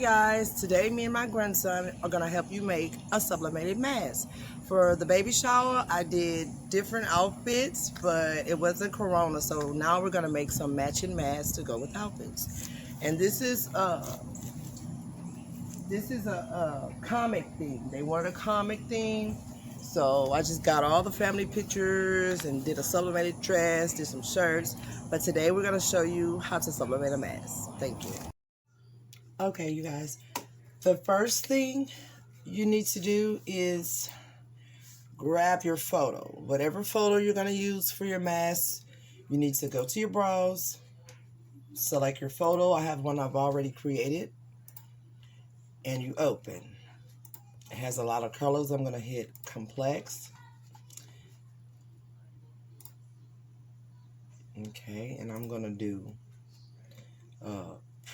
guys, today me and my grandson are going to help you make a sublimated mask. For the baby shower, I did different outfits, but it wasn't Corona, so now we're going to make some matching masks to go with outfits. And this is a comic theme. They wanted a comic theme, so I just got all the family pictures and did a sublimated dress, did some shirts. But today we're going to show you how to sublimate a mask. Thank you. Okay, you guys, the first thing you need to do is grab your photo. Whatever photo you're going to use for your mask, you need to go to your browse, select your photo. I have one I've already created, and you open. It has a lot of colors. I'm going to hit complex. Okay, and I'm going to do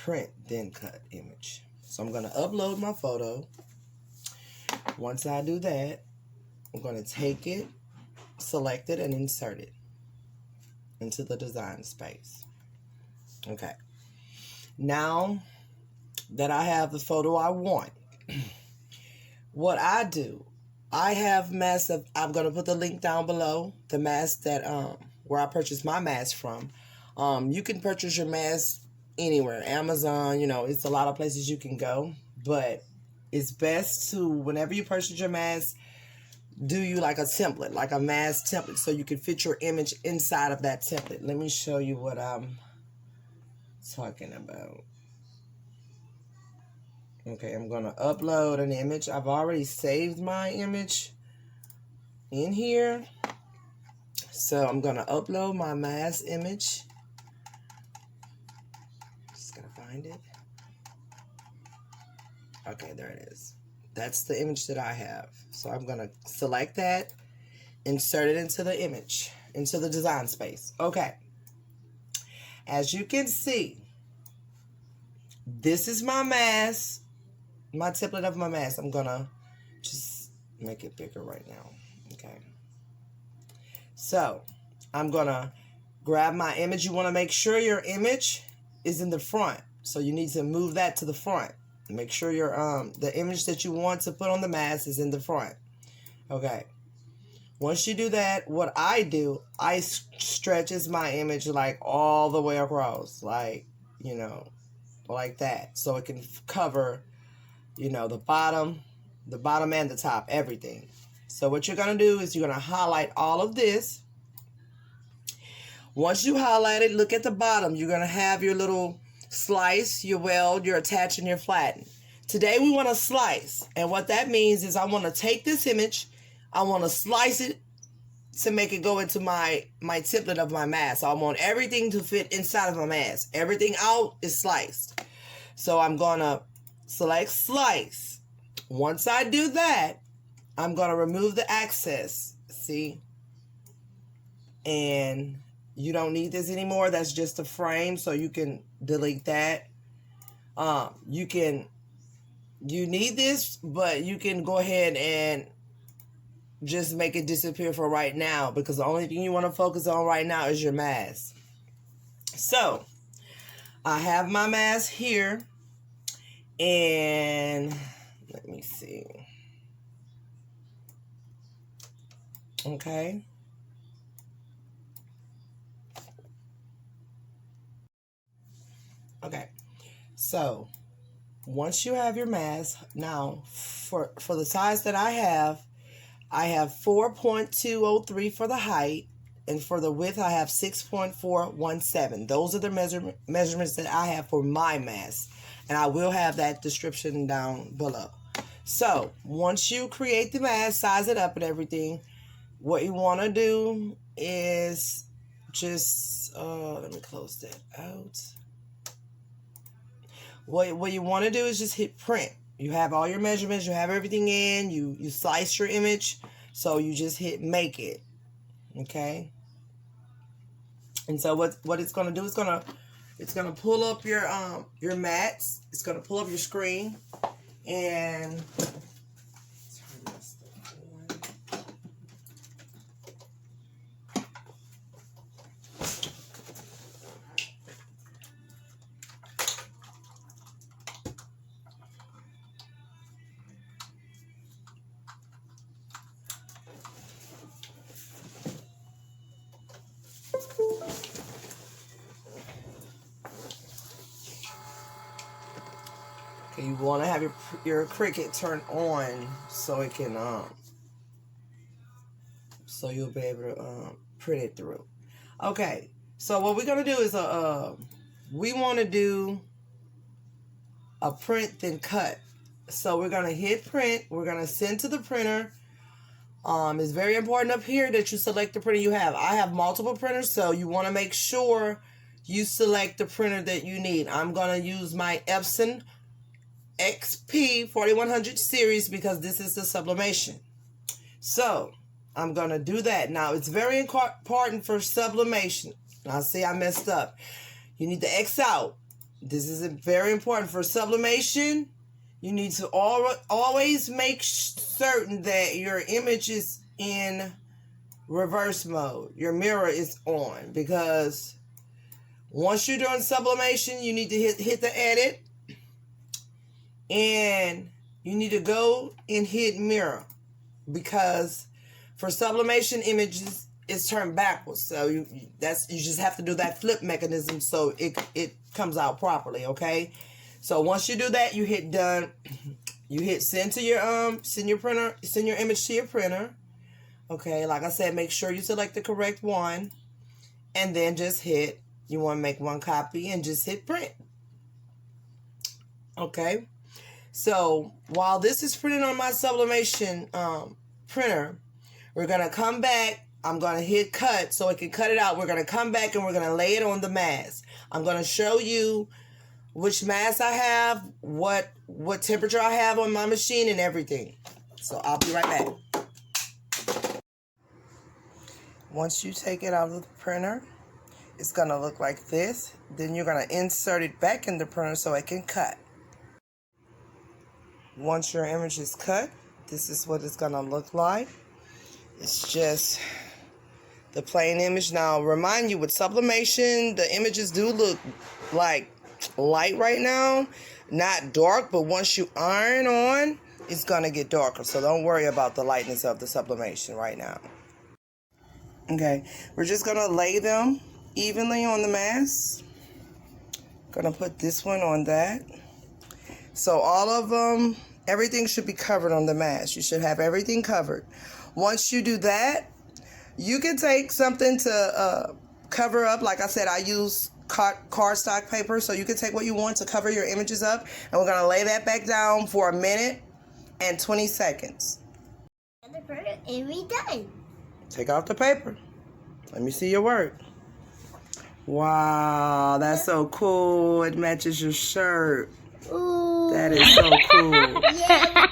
print then cut image. So I'm going to upload my photo. Once I do that, I'm going to take it, select it, and insert it into the design space. Okay, now that I have the photo I want, what I do, I have masks. I'm going to put the link down below, the mask that where I purchased my mask from. You can purchase your mask anywhere, Amazon, it's a lot of places you can go, but it's best to, whenever you purchase your mask, do you like a template, like a mask template, so you can fit your image inside of that template. Let me show you what I'm talking about. Okay, I'm going to upload an image. I've already saved my image in here, so I'm going to upload my mask image. Find it. Okay, there it is. That's the image that I have. So I'm going to select that, insert it into the image, into the design space. Okay. As you can see, this is my mask, my template of my mask. I'm going to just make it bigger right now. Okay. So I'm going to grab my image. You want to make sure your image is in the front. So you need to move that to the front. Make sure your the image that you want to put on the mask is in the front. Okay. Once you do that, what I do, I stretches my image like all the way across, like, like that. So it can cover, the bottom and the top, everything. So what you're going to do is you're going to highlight all of this. Once you highlight it, look at the bottom. You're going to have your little slice, your weld, your attach, and your flatten. Today we want to slice, and what that means is I want to take this image, I want to slice it to make it go into my template of my mask. So I want everything to fit inside of my mask. Everything out is sliced. So I'm going to select slice. Once I do that, I'm going to remove the access. See? And you don't need this anymore. That's just a frame, so you can delete that. You need this, but you can go ahead and just make it disappear for right now, because the only thing you want to focus on right now is your mask. So I have my mask here, and let me see. Okay. Okay, so once you have your mask, now for the size that I have 4.203 for the height, and for the width I have 6.417. Those are the measurements that I have for my mask, and I will have that description down below. So once you create the mask, size it up and everything, what you want to do is just let me close that out. What you want to do is just hit print. You have all your measurements, you have everything in, you slice your image, so you just hit make it. Okay? And so what it's going to do is it's going to pull up your mats, it's going to pull up your screen, and Okay, you want to have your Cricut turned on so it can so you'll be able to print it through. Okay, so what we're gonna do is we want to do a print then cut. So we're gonna hit print. We're gonna send to the printer. It's very important up here that you select the printer you have. I have multiple printers, so you want to make sure you select the printer that you need. I'm gonna use my Epson XP 4100 series because this is the sublimation. So I'm gonna do that. Now it's very important for sublimation. Now see, I messed up. You need to X out. This is very important for sublimation. You need to always make certain that your image is in reverse mode. Your mirror is on, because once you're doing sublimation, you need to hit the edit, and you need to go and hit mirror, because for sublimation images it's turned backwards. So you just have to do that flip mechanism so it comes out properly. Okay. So once you do that, you hit done. You hit send to your send your image to your printer. Okay, like I said, make sure you select the correct one, and then just hit. You want to make one copy and just hit print. Okay. So while this is printing on my sublimation printer, we're gonna come back. I'm gonna hit cut so it can cut it out. We're gonna come back and we're gonna lay it on the mask. I'm gonna show you which mask I have, what temperature I have on my machine, and everything. So I'll be right back. Once you take it out of the printer, it's gonna look like this. Then you're gonna insert it back in the printer so it can cut. Once your image is cut, this is what it's gonna look like. It's just the plain image. Now, remind you, with sublimation, the images do look like light right now, not dark, but once you iron on, it's gonna get darker. So don't worry about the lightness of the sublimation right now. Okay, we're just gonna lay them evenly on the mask. Gonna put this one on that. So all of them, everything should be covered on the mask. You should have everything covered. Once you do that, you can take something to cover up. Like I said, I use cardstock paper, so you can take what you want to cover your images up, and we're gonna lay that back down for 1 minute and 20 seconds. And we done. Take off the paper. Let me see your work. Wow, that's so cool. It matches your shirt. Ooh. That is so cool. Yeah.